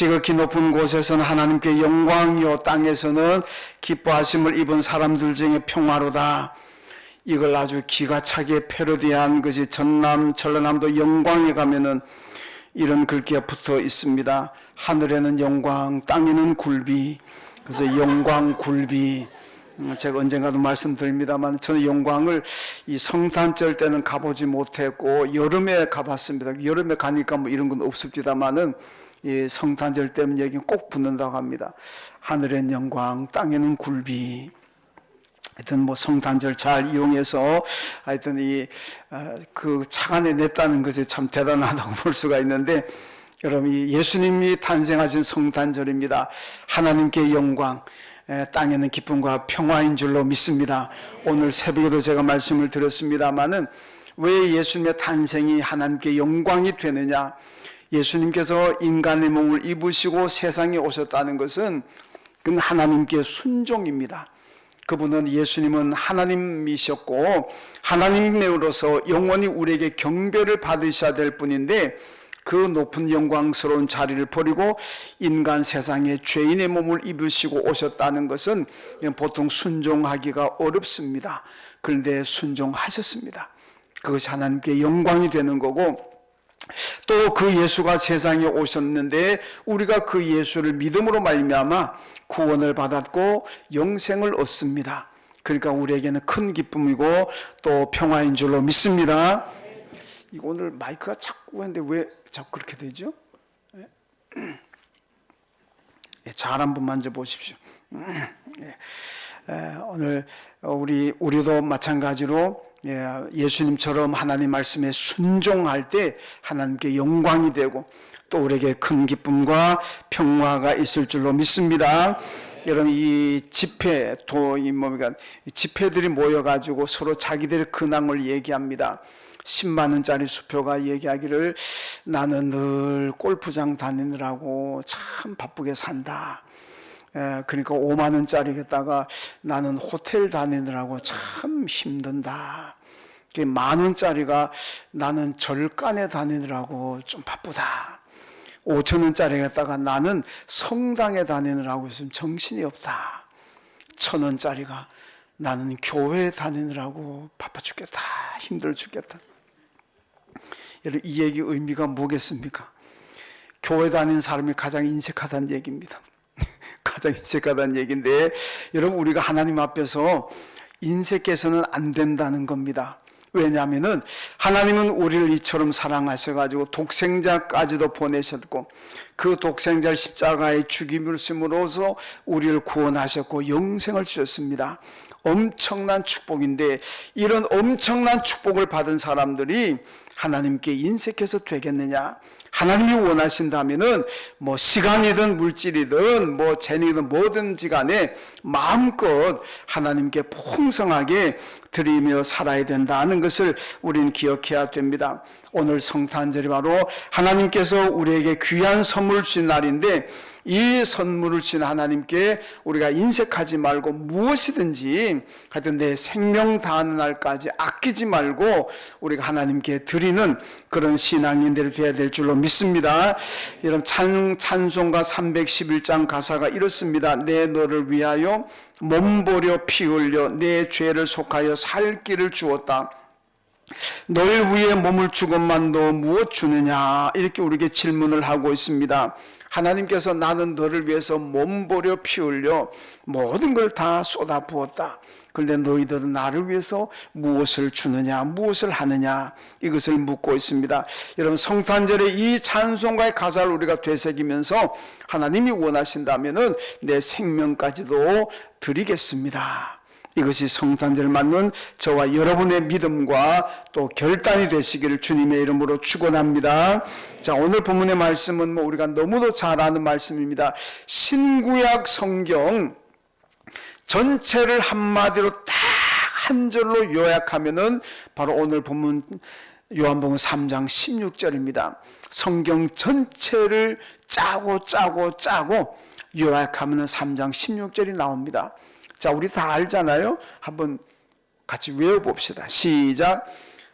지극히 높은 곳에서는 하나님께 영광이요 땅에서는 기뻐하심을 입은 사람들 중에 평화로다. 이걸 아주 기가 차게 패러디한 것이 전라남도 영광에 가면은 이런 글귀가 붙어 있습니다. 하늘에는 영광, 땅에는 굴비. 그래서 영광 굴비. 제가 언젠가도 말씀드립니다만 저는 영광을 이 성탄절 때는 가보지 못했고 여름에 가봤습니다. 여름에 가니까 뭐 이런 건 없습니다만은 이 성탄절 때면 여기 꼭 붙는다고 합니다. 하늘엔 영광, 땅에는 굴비. 하여튼 뭐 성탄절 잘 이용해서 하여튼 그 차관에 냈다는 것이 참 대단하다고 볼 수가 있는데, 여러분 이 예수님이 탄생하신 성탄절입니다. 하나님께 영광, 땅에는 기쁨과 평화인 줄로 믿습니다. 오늘 새벽에도 제가 말씀을 드렸습니다마는 왜 예수님의 탄생이 하나님께 영광이 되느냐? 예수님께서 인간의 몸을 입으시고 세상에 오셨다는 것은 그건 하나님께 순종입니다. 그분은 예수님은 하나님이셨고 하나님으로서 영원히 우리에게 경배를 받으셔야 될 분인데 그 높은 영광스러운 자리를 버리고 인간 세상에 죄인의 몸을 입으시고 오셨다는 것은 보통 순종하기가 어렵습니다. 그런데 순종하셨습니다. 그것이 하나님께 영광이 되는 거고, 또 그 예수가 세상에 오셨는데 우리가 그 예수를 믿음으로 말미암아 구원을 받았고 영생을 얻습니다. 그러니까 우리에게는 큰 기쁨이고 또 평화인 줄로 믿습니다. 이거 오늘 마이크가 자꾸 했는데 왜 자꾸 그렇게 되죠? 잘 한번 만져보십시오. 오늘 우리도 마찬가지로 예수님처럼 하나님 말씀에 순종할 때 하나님께 영광이 되고 또 우리에게 큰 기쁨과 평화가 있을 줄로 믿습니다. 여러분 이 집회들이 모여가지고 서로 자기들의 근황을 얘기합니다. 10만 원짜리 수표가 얘기하기를 나는 늘 골프장 다니느라고 참 바쁘게 산다. 그러니까 5만 원짜리에다가 나는 호텔 다니느라고 참 힘든다. 1만 원짜리가 나는 절간에 다니느라고 좀 바쁘다. 5천 원짜리에다가 나는 성당에 다니느라고 좀 정신이 없다. 1,000 원짜리가 나는 교회에 다니느라고 바빠 죽겠다. 힘들어 죽겠다. 여러분 이 얘기 의미가 뭐겠습니까? 교회 다니는 사람이 가장 인색하다는 얘기입니다. 가장 인색하다는 얘기인데, 여러분 우리가 하나님 앞에서 인색해서는 안 된다는 겁니다. 왜냐하면은 하나님은 우리를 이처럼 사랑하셔가지고 독생자까지도 보내셨고 그 독생자를 십자가에 죽임으로써 우리를 구원하셨고 영생을 주셨습니다. 엄청난 축복인데 이런 엄청난 축복을 받은 사람들이 하나님께 인색해서 되겠느냐? 하나님이 원하신다면은 뭐 시간이든 물질이든 뭐 재능이든 뭐든지 간에 마음껏 하나님께 풍성하게 드리며 살아야 된다는 것을 우리는 기억해야 됩니다. 오늘 성탄절이 바로 하나님께서 우리에게 귀한 선물을 주신 날인데 이 선물을 주신 하나님께 우리가 인색하지 말고 무엇이든지 하여튼 내 생명 다하는 날까지 아끼지 말고 우리가 하나님께 드리는 그런 신앙인들이 되어야 될 줄로 믿습니다. 여러분 찬송가 311장 가사가 이렇습니다. 내 너를 위하여 몸버려 피 흘려 내 죄를 속하여 살 길을 주었다. 너를 위해 몸을 주건만도 무엇 주느냐? 이렇게 우리에게 질문을 하고 있습니다. 하나님께서 나는 너를 위해서 몸버려 피 흘려 모든 걸 다 쏟아 부었다. 그런데 너희들은 나를 위해서 무엇을 주느냐, 무엇을 하느냐, 이것을 묻고 있습니다. 여러분 성탄절에 이 찬송가의 가사를 우리가 되새기면서 하나님이 원하신다면은 내 생명까지도 드리겠습니다. 이것이 성탄절 맞는 저와 여러분의 믿음과 또 결단이 되시기를 주님의 이름으로 축원합니다. 자, 오늘 본문의 말씀은 뭐 우리가 너무도 잘 아는 말씀입니다. 신구약 성경 전체를 한마디로 딱 한 절로 요약하면은 바로 오늘 본문 요한복음 3장 16절입니다. 성경 전체를 짜고 요약하면은 3장 16절이 나옵니다. 자, 우리 다 알잖아요. 한번 같이 외워봅시다. 시작.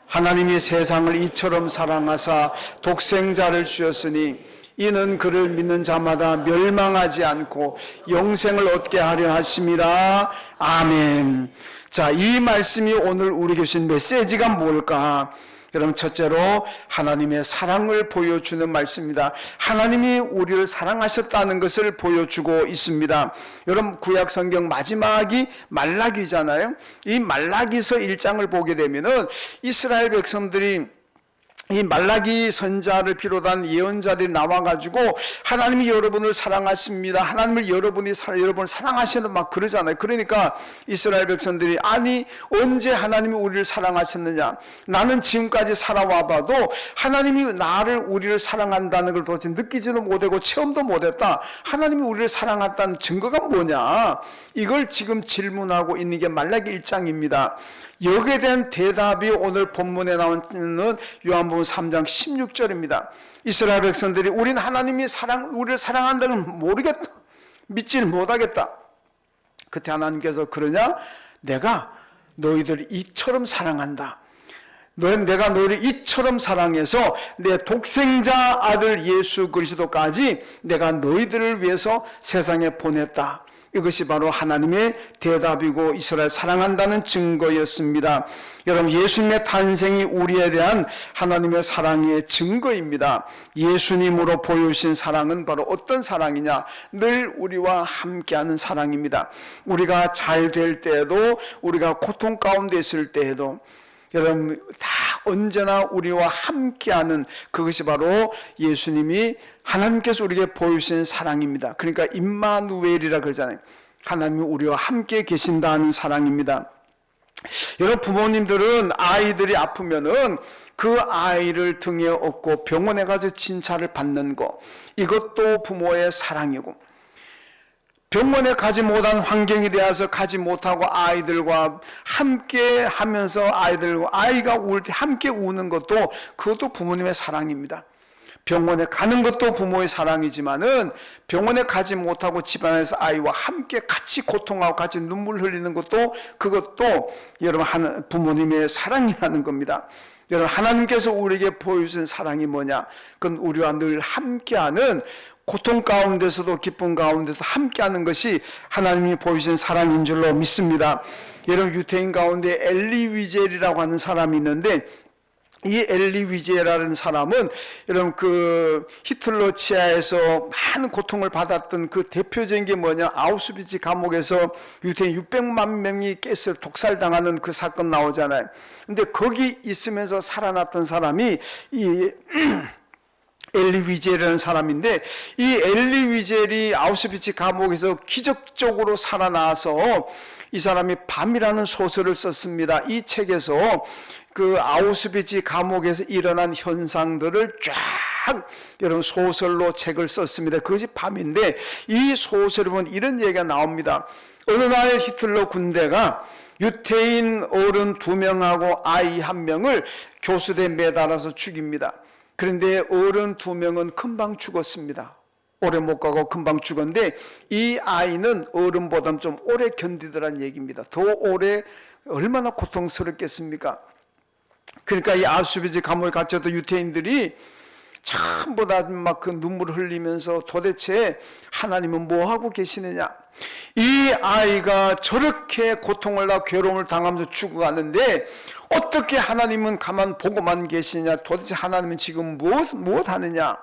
하나님이 세상을 이처럼 사랑하사 독생자를 주셨으니 이는 그를 믿는 자마다 멸망하지 않고 영생을 얻게 하려 하심이라. 아멘. 자, 이 말씀이 오늘 우리에게 주신 메시지가 뭘까? 여러분, 첫째로 하나님의 사랑을 보여주는 말씀입니다. 하나님이 우리를 사랑하셨다는 것을 보여주고 있습니다. 여러분, 구약 성경 마지막이 말라기잖아요. 이 말라기서 1장을 보게 되면은 이스라엘 백성들이 이 말라기 선자를 비롯한 예언자들이 나와가지고 하나님이 여러분을 사랑하십니다. 하나님을 여러분을 사랑하시는 막 그러잖아요. 그러니까 이스라엘 백성들이 아니 언제 하나님이 우리를 사랑하셨느냐? 나는 지금까지 살아와봐도 하나님이 우리를 사랑한다는 걸 도대체 느끼지도 못하고 체험도 못했다. 하나님이 우리를 사랑했다는 증거가 뭐냐? 이걸 지금 질문하고 있는 게 말라기 1장입니다. 여기에 대한 대답이 오늘 본문에 나오는 요한복음 3장 16절입니다. 이스라엘 백성들이 우린 하나님이 우리를 사랑한다는 걸 모르겠다. 믿지를 못하겠다. 그때 하나님께서 그러냐? 내가 너희들을 이처럼 사랑한다. 내가 너희를 이처럼 사랑해서 내 독생자 아들 예수 그리스도까지 내가 너희들을 위해서 세상에 보냈다. 이것이 바로 하나님의 대답이고 이스라엘 사랑한다는 증거였습니다. 여러분, 예수님의 탄생이 우리에 대한 하나님의 사랑의 증거입니다. 예수님으로 보여주신 사랑은 바로 어떤 사랑이냐? 늘 우리와 함께하는 사랑입니다. 우리가 잘 될 때에도, 우리가 고통 가운데 있을 때에도 여러분, 다 언제나 우리와 함께하는 그것이 바로 예수님이 하나님께서 우리에게 보여주신 사랑입니다. 그러니까 임마누엘이라 그러잖아요. 하나님이 우리와 함께 계신다는 사랑입니다. 여러분, 부모님들은 아이들이 아프면은 그 아이를 등에 업고 병원에 가서 진찰을 받는 거, 이것도 부모의 사랑이고, 병원에 가지 못한 환경이 되어서 가지 못하고 아이들과 함께 하면서 아이가 울 때 함께 우는 것도, 그것도 부모님의 사랑입니다. 병원에 가는 것도 부모의 사랑이지만은 병원에 가지 못하고 집안에서 아이와 함께 같이 고통하고 같이 눈물 흘리는 것도, 그것도 여러분 부모님의 사랑이라는 겁니다. 여러분, 하나님께서 우리에게 보여주신 사랑이 뭐냐? 그건 우리와 늘 함께하는, 고통 가운데서도 기쁨 가운데서도 함께하는 것이 하나님이 보여주신 사랑인 줄로 믿습니다. 여러분, 유태인 가운데 엘리 위젤이라고 하는 사람이 있는데, 이 엘리 위젤이라는 사람은 여러분 그 히틀러 치하에서 많은 고통을 받았던 그 대표적인 게 뭐냐? 아우슈비츠 감옥에서 유대인 600만 명이 가스를 독살당하는 그 사건 나오잖아요. 근데 거기 있으면서 살아났던 사람이 이 엘리 위젤이라는 사람인데, 이 엘리 위젤이 아우슈비츠 감옥에서 기적적으로 살아나서 이 사람이 밤이라는 소설을 썼습니다. 이 책에서 그 아우슈비츠 감옥에서 일어난 현상들을 쫙 여러분 소설로 책을 썼습니다. 그것이 밤인데, 이 소설을 보면 이런 얘기가 나옵니다. 어느 날 히틀러 군대가 유태인 어른 2명하고 아이 1명을 교수대에 매달아서 죽입니다. 그런데 어른 2명은 금방 죽었습니다. 오래 못 가고 금방 죽었는데, 이 아이는 어른보다 좀 오래 견디더란 얘기입니다. 더 오래, 얼마나 고통스럽겠습니까? 그러니까 이 아우슈비츠 감옥에 갇혔던 유태인들이 전부 다 막 그 눈물을 흘리면서 도대체 하나님은 뭐 하고 계시느냐? 이 아이가 저렇게 고통을 하고 괴로움을 당하면서 죽어가는데 어떻게 하나님은 가만 보고만 계시냐? 도대체 하나님은 지금 무엇 하느냐?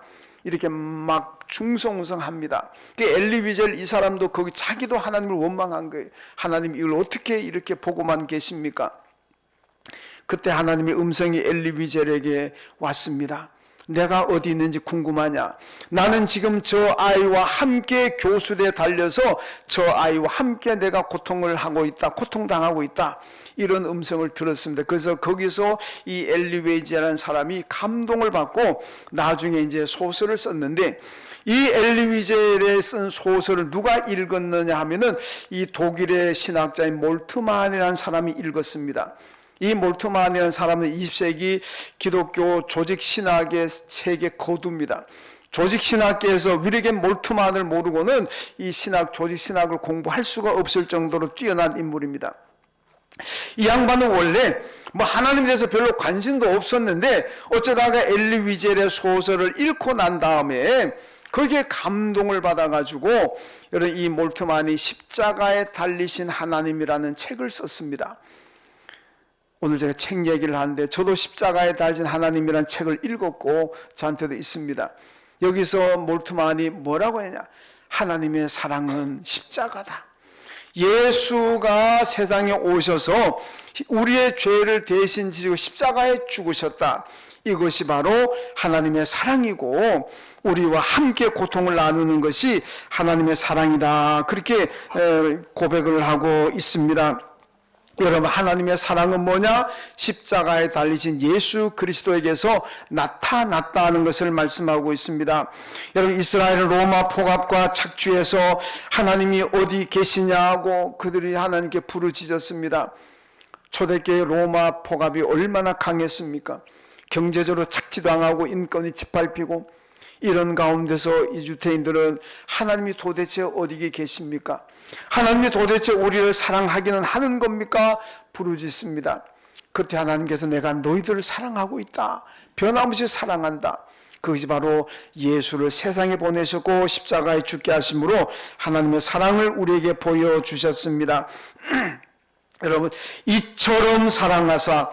이렇게 막 중성합니다. 그 엘리 위젤 이 사람도 거기 자기도 하나님을 원망한 거예요. 하나님 이걸 어떻게 이렇게 보고만 계십니까? 그때 하나님의 음성이 엘리 위젤에게 왔습니다. 내가 어디 있는지 궁금하냐? 나는 지금 저 아이와 함께 교수대에 달려서 저 아이와 함께 내가 고통을 하고 있다, 고통당하고 있다, 이런 음성을 들었습니다. 그래서 거기서 이 엘리 위젤이라는 사람이 감동을 받고 나중에 이제 소설을 썼는데, 이 엘리 위젤의 쓴 소설을 누가 읽었느냐 하면은 이 독일의 신학자인 몰트만이라는 사람이 읽었습니다. 이 몰트만이라는 사람은 20세기 기독교 조직신학의 세계 거두입니다. 조직신학계에서 위르겐 몰트만을 모르고는 이 조직신학을 공부할 수가 없을 정도로 뛰어난 인물입니다. 이 양반은 원래 뭐 하나님에 대해서 별로 관심도 없었는데 어쩌다가 엘리 위젤의 소설을 읽고 난 다음에 거기에 감동을 받아가지고 여러분 이 몰트만이 십자가에 달리신 하나님이라는 책을 썼습니다. 오늘 제가 책 얘기를 하는데 저도 십자가에 달리신 하나님이라는 책을 읽었고 저한테도 있습니다. 여기서 몰트만이 뭐라고 했냐? 하나님의 사랑은 십자가다. 예수가 세상에 오셔서 우리의 죄를 대신 지시고 십자가에 죽으셨다. 이것이 바로 하나님의 사랑이고 우리와 함께 고통을 나누는 것이 하나님의 사랑이다. 그렇게 고백을 하고 있습니다. 여러분, 하나님의 사랑은 뭐냐? 십자가에 달리신 예수 그리스도에게서 나타났다는 것을 말씀하고 있습니다. 여러분, 이스라엘은 로마 포갑과 착취해서 하나님이 어디 계시냐고 그들이 하나님께 부르짖었습니다. 초대교회 로마 포갑이 얼마나 강했습니까? 경제적으로 착취당하고 인권이 짓밟히고 이런 가운데서 이 유대인들은 하나님이 도대체 어디 계십니까? 하나님이 도대체 우리를 사랑하기는 하는 겁니까? 부르짖습니다. 그때 하나님께서 내가 너희들을 사랑하고 있다. 변함없이 사랑한다. 그것이 바로 예수를 세상에 보내셨고 십자가에 죽게 하심으로 하나님의 사랑을 우리에게 보여주셨습니다. 여러분, 이처럼 사랑하사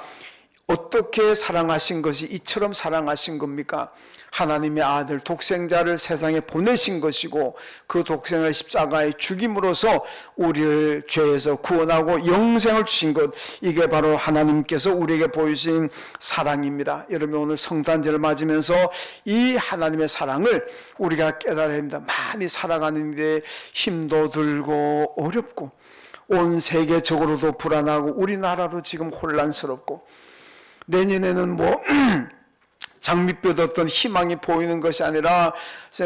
어떻게 사랑하신 것이 이처럼 사랑하신 겁니까? 하나님의 아들 독생자를 세상에 보내신 것이고 그 독생을 십자가에 죽임으로써 우리를 죄에서 구원하고 영생을 주신 것, 이게 바로 하나님께서 우리에게 보여주신 사랑입니다. 여러분, 오늘 성탄절을 맞으면서 이 하나님의 사랑을 우리가 깨달아야 합니다. 많이 살아가는데 힘도 들고 어렵고 온 세계적으로도 불안하고 우리나라도 지금 혼란스럽고 내년에는 뭐 장밋빛 어떤 희망이 보이는 것이 아니라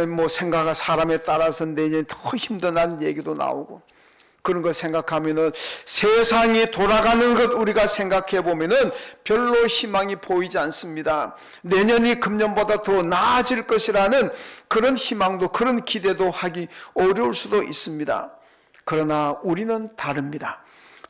뭐 생각한 사람에 따라서 내년에 더 힘든다는 얘기도 나오고 그런 거 생각하면은 세상이 돌아가는 것 우리가 생각해 보면은 별로 희망이 보이지 않습니다. 내년이 금년보다 더 나아질 것이라는 그런 희망도 그런 기대도 하기 어려울 수도 있습니다. 그러나 우리는 다릅니다.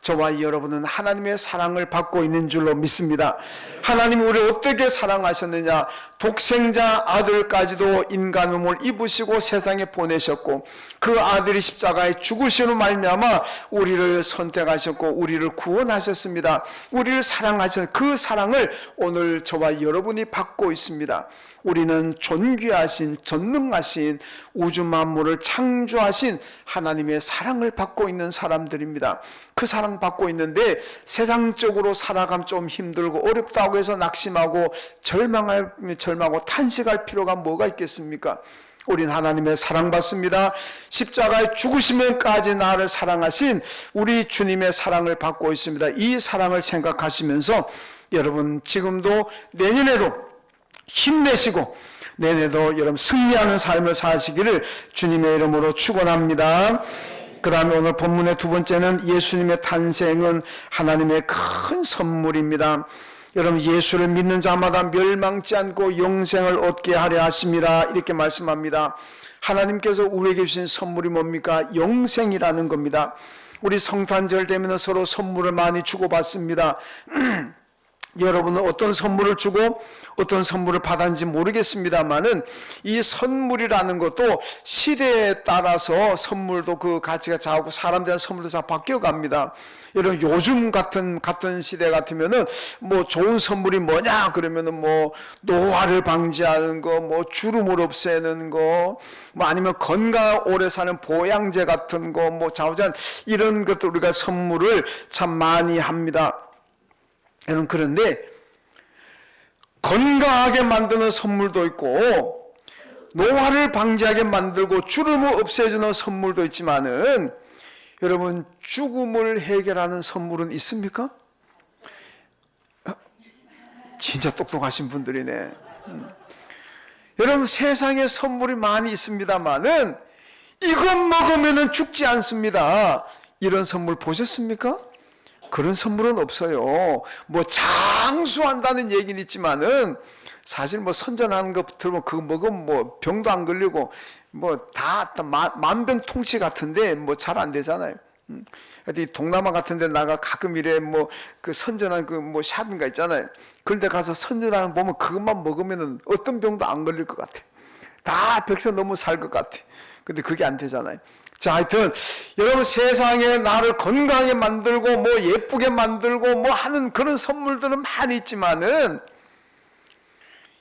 저와 여러분은 하나님의 사랑을 받고 있는 줄로 믿습니다. 하나님이 우리를 어떻게 사랑하셨느냐? 독생자 아들까지도 인간음을 입으시고 세상에 보내셨고 그 아들이 십자가에 죽으시는 말미암아 우리를 선택하셨고 우리를 구원하셨습니다. 우리를 사랑하신 그 사랑을 오늘 저와 여러분이 받고 있습니다. 우리는 존귀하신 전능하신 우주 만물을 창조하신 하나님의 사랑을 받고 있는 사람들입니다. 그 사랑 받고 있는데 세상적으로 살아가면 좀 힘들고 어렵다고 해서 낙심하고 절망하고 탄식할 필요가 뭐가 있겠습니까? 우린 하나님의 사랑받습니다. 십자가에 죽으시면까지 나를 사랑하신 우리 주님의 사랑을 받고 있습니다. 이 사랑을 생각하시면서 여러분 지금도 내년에도 힘내시고 내년에도 여러분 승리하는 삶을 사시기를 주님의 이름으로 축원합니다. 그 다음에 오늘 본문의 두 번째는 예수님의 탄생은 하나님의 큰 선물입니다. 여러분, 예수를 믿는 자마다 멸망치 않고 영생을 얻게 하려 하심이라 이렇게 말씀합니다. 하나님께서 우리에게 주신 선물이 뭡니까? 영생이라는 겁니다. 우리 성탄절 되면 서로 선물을 많이 주고받습니다. 여러분은 어떤 선물을 주고 어떤 선물을 받았는지 모르겠습니다만은 이 선물이라는 것도 시대에 따라서 선물도 그 가치가 작고 사람들의 선물도 잘 바뀌어갑니다. 여러분, 요즘 같은 시대 같으면은 뭐 좋은 선물이 뭐냐 그러면은 뭐 노화를 방지하는 거, 뭐 주름을 없애는 거, 뭐 아니면 건강 오래 사는 보양제 같은 거, 뭐 자우전 이런 것들 우리가 선물을 참 많이 합니다. 여러분, 그런데 건강하게 만드는 선물도 있고 노화를 방지하게 만들고 주름을 없애주는 선물도 있지만은 여러분, 죽음을 해결하는 선물은 있습니까? 진짜 똑똑하신 분들이네. 여러분, 세상에 선물이 많이 있습니다만은 이것 먹으면 죽지 않습니다. 이런 선물 보셨습니까? 그런 선물은 없어요. 뭐 장수한다는 얘기는 있지만은 사실 뭐 선전하는 거 들으면 그거 먹으면 뭐 병도 안 걸리고 뭐 다 만병통치 같은데 뭐 잘 안 되잖아요. 어디 동남아 같은 데 나가 가끔 이래 뭐 그 선전한 그 뭐 샵인가 있잖아요. 그런 데 가서 선전하는 보면 그것만 먹으면은 어떤 병도 안 걸릴 것 같아. 다 백세 너무 살 것 같아. 근데 그게 안 되잖아요. 자, 하여튼 여러분 세상에 나를 건강하게 만들고 뭐 예쁘게 만들고 뭐 하는 그런 선물들은 많이 있지만은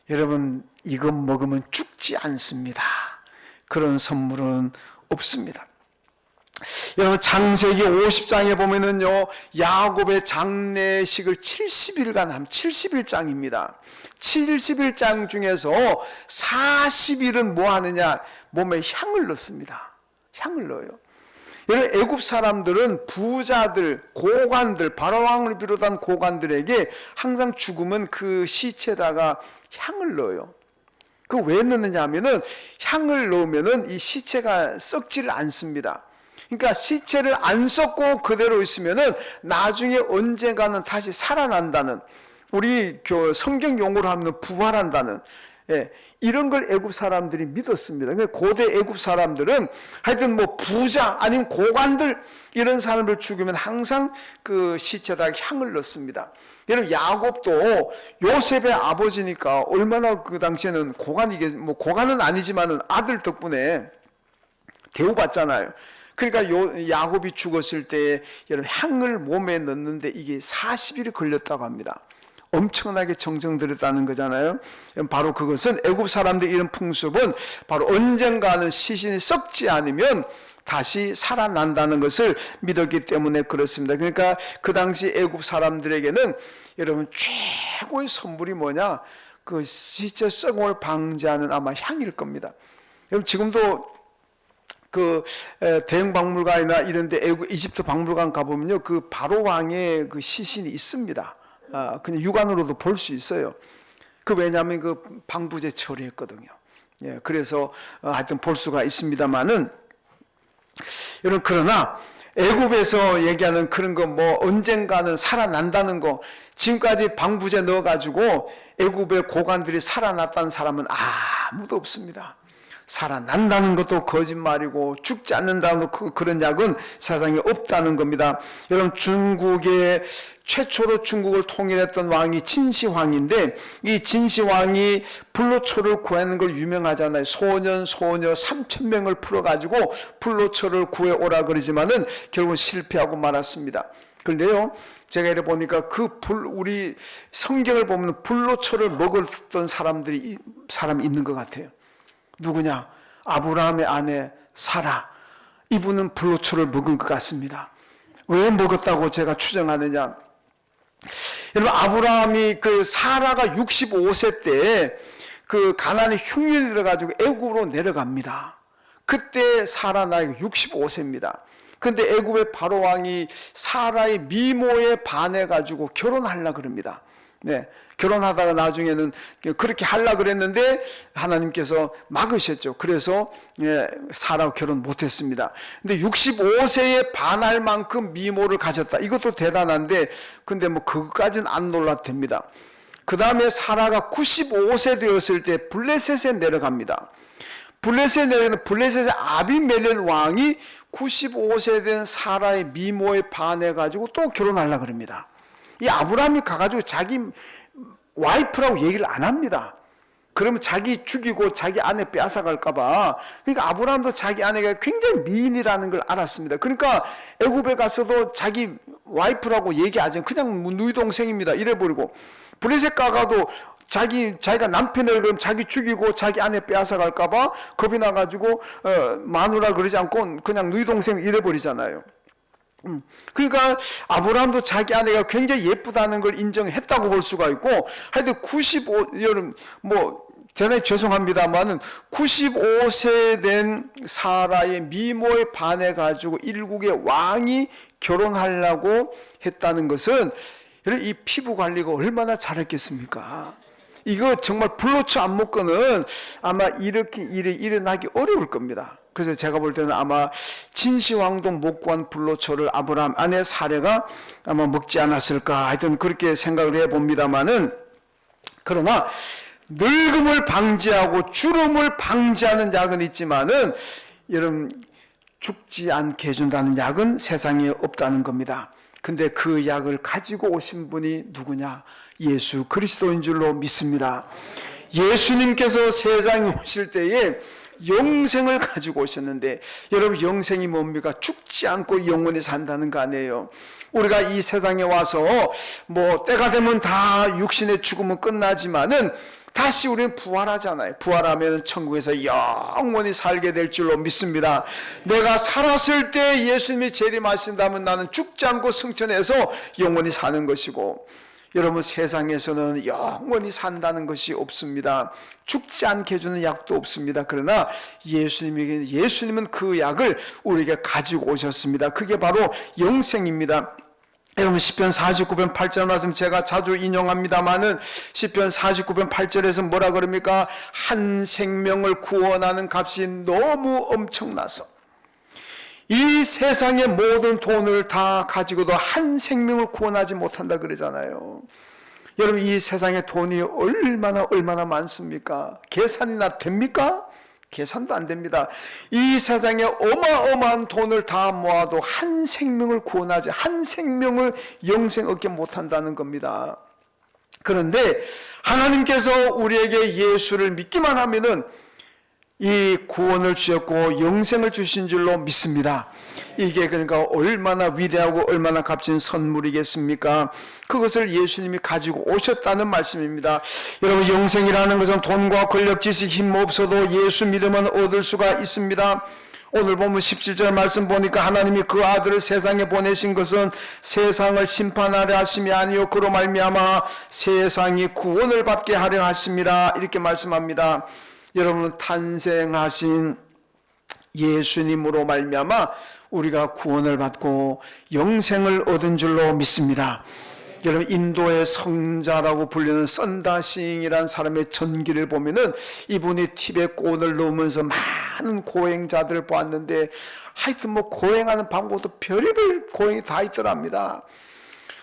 여러분 이것 먹으면 죽지 않습니다. 그런 선물은 없습니다. 여러분 창세기 50장에 보면은요 야곱의 장례식을 70일간 함 70일장입니다. 70일장 중에서 40일은 뭐 하느냐? 몸에 향을 넣습니다. 향을 넣어요. 여러분 애굽 사람들은 부자들, 고관들, 바로왕을 비롯한 고관들에게 항상 죽으면 그 시체에다가 향을 넣어요. 그 왜 넣느냐 하면은 향을 넣으면은 이 시체가 썩지를 않습니다. 그러니까 시체를 안 썩고 그대로 있으면은 나중에 언젠가는 다시 살아난다는, 우리 성경 용어로 하면 부활한다는, 이런 걸 애굽 사람들이 믿었습니다. 그러니까 고대 애굽 사람들은 하여튼 뭐 부자 아니면 고관들 이런 사람을 죽이면 항상 그 시체에다 향을 넣습니다. 여러분 야곱도 요셉의 아버지니까 얼마나 그 당시에는 고관이게 뭐 고관은 아니지만은 아들 덕분에 대우받잖아요. 그러니까 야곱이 죽었을 때 여러분 향을 몸에 넣는데 이게 40일이 걸렸다고 합니다. 엄청나게 정성 들였다는 거잖아요. 바로 그것은 애굽 사람들의 이런 풍습은 바로 언젠가는 시신이 썩지 않으면 다시 살아난다는 것을 믿었기 때문에 그렇습니다. 그러니까 그 당시 애굽 사람들에게는 여러분 최고의 선물이 뭐냐? 그 시체 썩음을 방지하는 아마 향일 겁니다. 여러분 지금도 그 대형 박물관이나 이런데 이집트 박물관 가보면요 그 바로 왕의 그 시신이 있습니다. 그냥 육안으로도 볼 수 있어요. 그 왜냐하면 그 방부제 처리했거든요. 예, 그래서 하여튼 볼 수가 있습니다만은 여러분 그러나 애굽에서 얘기하는 그런 거 뭐 언젠가는 살아난다는 거 지금까지 방부제 넣어가지고 애굽의 고관들이 살아났다는 사람은 아무도 없습니다. 살아난다는 것도 거짓말이고 죽지 않는다는 그런 약은 세상에 없다는 겁니다. 여러분 중국의 최초로 중국을 통일했던 왕이 진시황인데 이 진시황이 불로초를 구하는 걸 유명하잖아요. 소년 소녀 3,000명을 풀어가지고 불로초를 구해오라 그러지만은 결국은 실패하고 말았습니다. 그런데요 제가 이래 보니까 우리 성경을 보면 불로초를 먹었던 사람이 있는 것 같아요. 누구냐? 아브라함의 아내 사라. 이분은 불로초를 먹은 것 같습니다. 왜 먹었다고 제가 추정하느냐? 여러분 아브라함이 그 사라가 65세 때 그 가나안에 흉년이 들어가지고 애굽으로 내려갑니다. 그때 사라 나이가 65세입니다. 근데 애굽의 바로 왕이 사라의 미모에 반해가지고 결혼하려고 그럽니다. 네. 결혼하다가 나중에는 그렇게 하려고 그랬는데 하나님께서 막으셨죠. 그래서 사라와 결혼 못했습니다. 근데 65세에 반할 만큼 미모를 가졌다. 이것도 대단한데 근데 뭐 그것까지는 안 놀라도 됩니다. 그 다음에 사라가 95세 되었을 때 블레셋에 내려갑니다. 블레셋에 내려가는 블레셋의 아비멜렉 왕이 95세 된 사라의 미모에 반해가지고 또 결혼하려고 그럽니다. 이 아브라함이 가가지고 자기 와이프라고 얘기를 안 합니다. 그러면 자기 죽이고 자기 아내 빼앗아갈까봐. 그러니까 아브라함도 자기 아내가 굉장히 미인이라는 걸 알았습니다. 그러니까 애굽에 가서도 자기 와이프라고 얘기하지 않고 그냥 누이 동생입니다. 이래버리고 블레셋 가가도 자기가 남편을 그럼 자기 죽이고 자기 아내 빼앗아갈까봐 겁이 나가지고 마누라 그러지 않고 그냥 누이 동생 이래버리잖아요. 그러니까 아브라함도 자기 아내가 굉장히 예쁘다는 걸 인정했다고 볼 수가 있고 하여튼 95, 뭐 대단히 죄송합니다만은 95세 된 사라의 미모에 반해가지고 일국의 왕이 결혼하려고 했다는 것은 이 피부 관리가 얼마나 잘했겠습니까? 이거 정말 불로초 안 먹고는 아마 이렇게 일이 일어나기 어려울 겁니다. 그래서 제가 볼 때는 아마 진시황도 못 구한 불로초를 아브라함 아내 사례가 아마 먹지 않았을까 하여튼 그렇게 생각을 해봅니다만은 그러나 늙음을 방지하고 주름을 방지하는 약은 있지만은 여러분 죽지 않게 해준다는 약은 세상에 없다는 겁니다. 근데 그 약을 가지고 오신 분이 누구냐? 예수 그리스도인 줄로 믿습니다. 예수님께서 세상에 오실 때에 영생을 가지고 오셨는데, 여러분 영생이 뭡니까? 죽지 않고 영원히 산다는 거 아니에요. 우리가 이 세상에 와서 뭐 때가 되면 다 육신의 죽음은 끝나지만은 다시 우리는 부활하잖아요. 부활하면 천국에서 영원히 살게 될 줄로 믿습니다. 내가 살았을 때 예수님이 재림하신다면 나는 죽지 않고 승천해서 영원히 사는 것이고, 여러분 세상에서는 영원히 산다는 것이 없습니다. 죽지 않게 해주는 약도 없습니다. 그러나 예수님은 그 약을 우리에게 가지고 오셨습니다. 그게 바로 영생입니다. 여러분 시편 49편 8절 말씀 제가 자주 인용합니다마는, 시편 49편 8절에서 뭐라 그럽니까? 한 생명을 구원하는 값이 너무 엄청나서 이 세상의 모든 돈을 다 가지고도 한 생명을 구원하지 못한다 그러잖아요. 여러분 이 세상에 돈이 얼마나 많습니까? 계산이나 됩니까? 계산도 안 됩니다. 이 세상에 어마어마한 돈을 다 모아도 한 생명을 구원하지, 한 생명을 영생 얻게 못한다는 겁니다. 그런데 하나님께서 우리에게 예수를 믿기만 하면은 이 구원을 주셨고 영생을 주신 줄로 믿습니다. 이게 그러니까 얼마나 위대하고 얼마나 값진 선물이겠습니까? 그것을 예수님이 가지고 오셨다는 말씀입니다. 여러분 영생이라는 것은 돈과 권력, 지식, 힘 없어도 예수 믿으면 얻을 수가 있습니다. 오늘 보면 17절 말씀 보니까 하나님이 그 아들을 세상에 보내신 것은 세상을 심판하려 하심이 아니요 그로 말미암아 세상이 구원을 받게 하려 하심이라, 이렇게 말씀합니다. 여러분 탄생하신 예수님으로 말미암아 우리가 구원을 받고 영생을 얻은 줄로 믿습니다. 여러분 인도의 성자라고 불리는 선다싱이라는 사람의 전기를 보면은 이분이 티베트 고원을 넘으면서 많은 고행자들을 보았는데, 하여튼 뭐 고행하는 방법도 별의별 고행이 다 있더랍니다.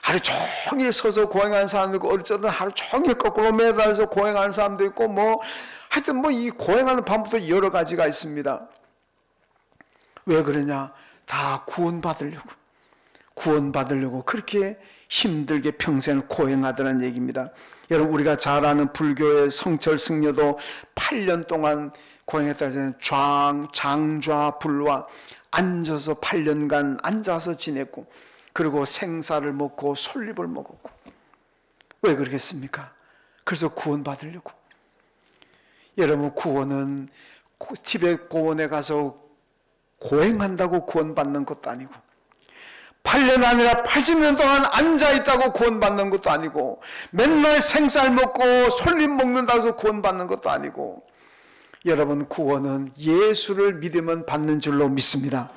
하루 종일 서서 고행하는 사람도 있고, 어쩌든 하루 종일 거꾸로 매달려서 고행하는 사람도 있고, 뭐 하여튼 뭐 이 고행하는 방법도 여러 가지가 있습니다. 왜 그러냐? 다 구원받으려고 그렇게 힘들게 평생을 고행하더라는 얘기입니다. 여러분 우리가 잘 아는 불교의 성철 승려도 8년 동안 고행했다는 장좌불화, 앉아서 8년간 앉아서 지냈고, 그리고 생사를 먹고 솔잎을 먹었고. 왜 그러겠습니까? 그래서 구원받으려고. 여러분 구원은 티베트 고원에 가서 고행한다고 구원받는 것도 아니고, 8년 아니라 80년 동안 앉아있다고 구원받는 것도 아니고, 맨날 생쌀 먹고 솔잎 먹는다고 해서 구원받는 것도 아니고, 여러분 구원은 예수를 믿으면 받는 줄로 믿습니다.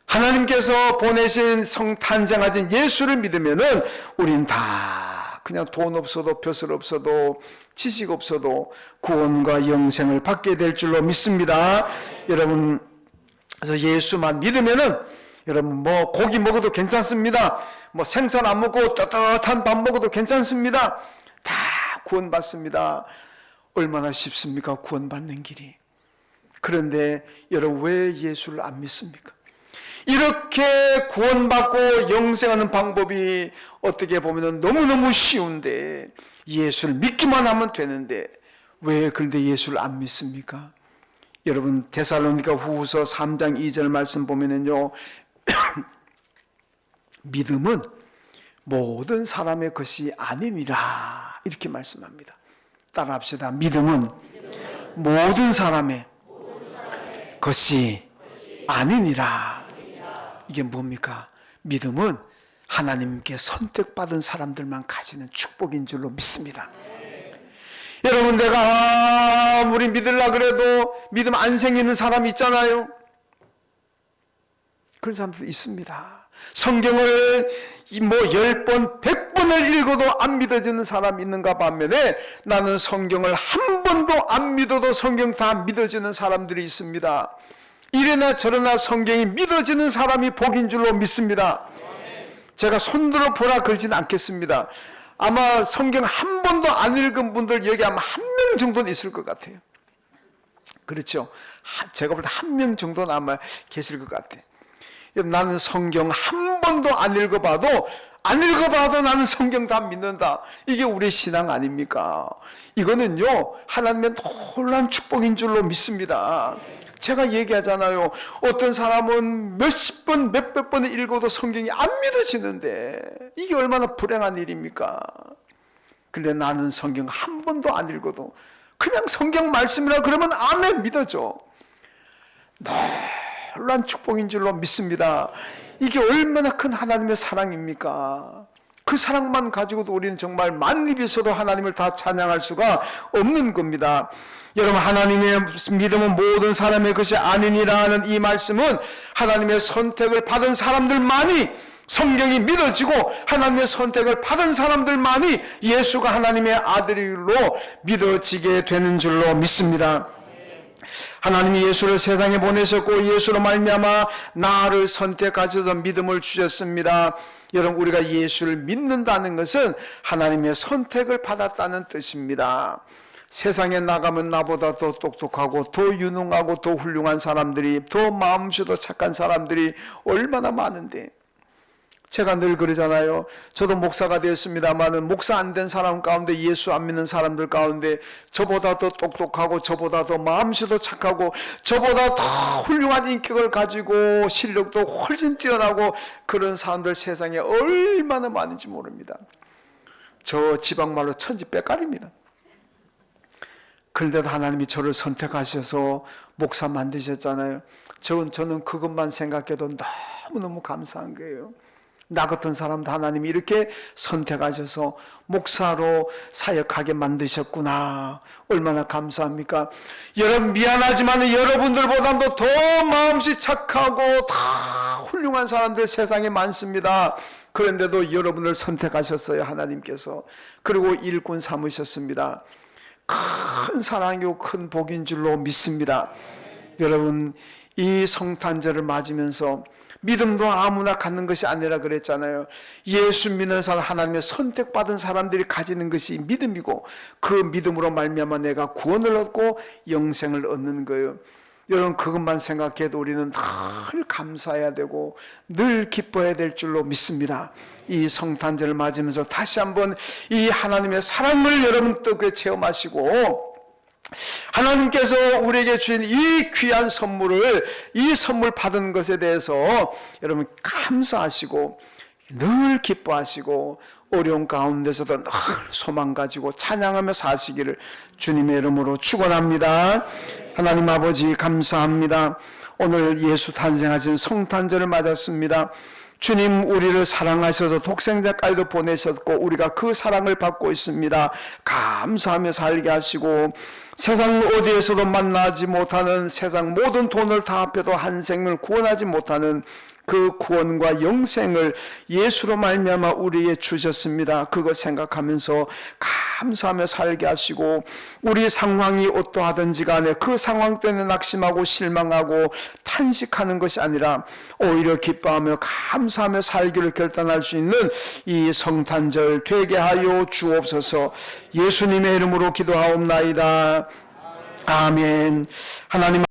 하나님께서 보내신 탄생하신 예수를 믿으면은 우린 다 그냥 돈 없어도 벼슬 없어도 지식 없어도 구원과 영생을 받게 될 줄로 믿습니다. 여러분 그래서 예수만 믿으면은 여러분 뭐 고기 먹어도 괜찮습니다. 뭐 생선 안 먹고 따뜻한 밥 먹어도 괜찮습니다. 다 구원받습니다. 얼마나 쉽습니까? 구원받는 길이. 그런데 여러분 왜 예수를 안 믿습니까? 이렇게 구원받고 영생하는 방법이 어떻게 보면 너무너무 쉬운데, 예수를 믿기만 하면 되는데 왜 그런데 예수를 안 믿습니까? 여러분 데살로니가 후서 3장 2절 말씀 보면은요 믿음은 모든 사람의 것이 아니니라, 이렇게 말씀합니다. 따라합시다. 믿음은 모든 사람의 것이 아니니라. 이게 뭡니까? 믿음은 하나님께 선택받은 사람들만 가지는 축복인 줄로 믿습니다. 여러분 내가 아무리 믿으려고 그래도 믿음 안 생기는 사람이 있잖아요. 그런 사람도 있습니다. 성경을 뭐 10번 100번을 읽어도 안 믿어지는 사람이 있는가 반면에, 나는 성경을 한 번도 안 믿어도 성경 다 믿어지는 사람들이 있습니다. 이래나 저래나 성경이 믿어지는 사람이 복인 줄로 믿습니다. 제가 손들어 보라 그러지는 않겠습니다. 아마 성경 한 번도 안 읽은 분들 여기 아마 한 명 정도는 있을 것 같아요. 그렇죠. 제가 볼 때 한 명 정도는 아마 계실 것 같아. 나는 성경 한 번도 안 읽어봐도 나는 성경 다 믿는다. 이게 우리 신앙 아닙니까? 이거는요, 하나님의 놀라운 축복인 줄로 믿습니다. 제가 얘기하잖아요. 어떤 사람은 몇십 번, 몇백 번을 읽어도 성경이 안 믿어지는데 이게 얼마나 불행한 일입니까? 근데 나는 성경 한 번도 안 읽어도 그냥 성경 말씀이라 그러면 아멘 믿어져. 놀라운 축복인 줄로 믿습니다. 이게 얼마나 큰 하나님의 사랑입니까? 그 사랑만 가지고도 우리는 정말 만입에서도 하나님을 다 찬양할 수가 없는 겁니다. 여러분, 하나님의 믿음은 모든 사람의 것이 아니니라는 이 말씀은 하나님의 선택을 받은 사람들만이 성경이 믿어지고 하나님의 선택을 받은 사람들만이 예수가 하나님의 아들로 믿어지게 되는 줄로 믿습니다. 하나님이 예수를 세상에 보내셨고 예수로 말미암아 나를 선택하셔서 믿음을 주셨습니다. 여러분, 우리가 예수를 믿는다는 것은 하나님의 선택을 받았다는 뜻입니다. 세상에 나가면 나보다 더 똑똑하고 더 유능하고 더 훌륭한 사람들이, 더 마음씨도 착한 사람들이 얼마나 많은데, 제가 늘 그러잖아요. 저도 목사가 되었습니다마는 목사 안 된 사람 가운데, 예수 안 믿는 사람들 가운데 저보다 더 똑똑하고 저보다 더 마음씨도 착하고 저보다 더 훌륭한 인격을 가지고 실력도 훨씬 뛰어나고 그런 사람들 세상에 얼마나 많은지 모릅니다. 저 지방말로 천지빼깔입니다. 그런데도 하나님이 저를 선택하셔서 목사 만드셨잖아요. 저는 그것만 생각해도 너무너무 감사한 거예요. 나 같은 사람도 하나님이 이렇게 선택하셔서 목사로 사역하게 만드셨구나. 얼마나 감사합니까? 여러분, 미안하지만 여러분들보다도 더 마음씨 착하고 다 훌륭한 사람들 세상에 많습니다. 그런데도 여러분을 선택하셨어요, 하나님께서. 그리고 일꾼 삼으셨습니다. 큰 사랑이고 큰 복인 줄로 믿습니다. 여러분, 이 성탄절을 맞으면서 믿음도 아무나 갖는 것이 아니라 그랬잖아요. 예수 믿는 사람, 하나님의 선택받은 사람들이 가지는 것이 믿음이고 그 믿음으로 말미암아 내가 구원을 얻고 영생을 얻는 거예요. 여러분, 그것만 생각해도 우리는 늘 감사해야 되고 늘 기뻐해야 될 줄로 믿습니다. 이 성탄절을 맞으면서 다시 한번 이 하나님의 사랑을 여러분 뜨겁게 체험하시고, 하나님께서 우리에게 주신 이 귀한 선물을, 이 선물 받은 것에 대해서 여러분 감사하시고 늘 기뻐하시고 어려운 가운데서도 늘 소망 가지고 찬양하며 사시기를 주님의 이름으로 축원합니다. 하나님 아버지, 감사합니다. 오늘 예수 탄생하신 성탄절을 맞았습니다. 주님, 우리를 사랑하셔서 독생자까지도 보내셨고 우리가 그 사랑을 받고 있습니다. 감사하며 살게 하시고 세상 어디에서도 만나지 못하는, 세상 모든 돈을 다 합해도 한 생을 구원하지 못하는 그 구원과 영생을 예수로 말미암아 우리에게 주셨습니다. 그거 생각하면서 감사하며 살게 하시고, 우리 상황이 어떠하든지 간에 그 상황 때문에 낙심하고 실망하고 탄식하는 것이 아니라 오히려 기뻐하며 감사하며 살기를 결단할 수 있는 이 성탄절 되게 하여 주옵소서. 예수님의 이름으로 기도하옵나이다. 아멘. 하나님